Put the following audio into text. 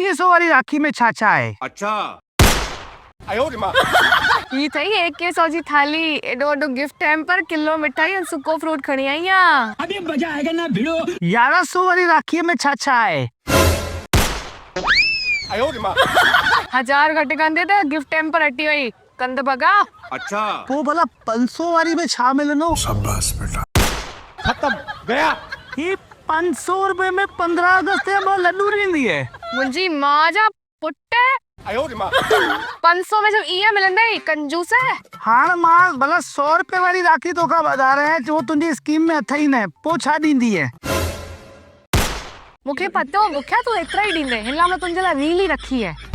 2100 वाली राखी में छा छा आहे? अच्छा ही अथई 2100 जी थाली, एडो वॾो गिफ्ट हैम्पर, किलो मिठाई ऐं सुको फ्रूट खणी आई आहियां। 1100 वाली राखी में छा छा आहे? 1000 घटि कंदे त गिफ्ट हैम्पर हटी वई, कंद भॻा। अच्छा पोइ भला 500 वारी में छा मिलंदो? खत्म गया। ही 500 रुपए में 15 अगस्त जा 2 लड्डू ॾींदी आहे। मुंहिंजी मां जा पुट 500 में जब इहे मिलंदई, कंजूस है। हाणे मां भला 100 रुपए वारी राखी तोखां वधारां, जो तुंहिंजी स्कीम में अथई न, पोइ छा ॾींदी आहे? मूंखे पतो, मूंखे तूं एतिरा ई ॾींदे, हिन लाइ मां तुंहिंजे लाइ रील ई रखी आहे।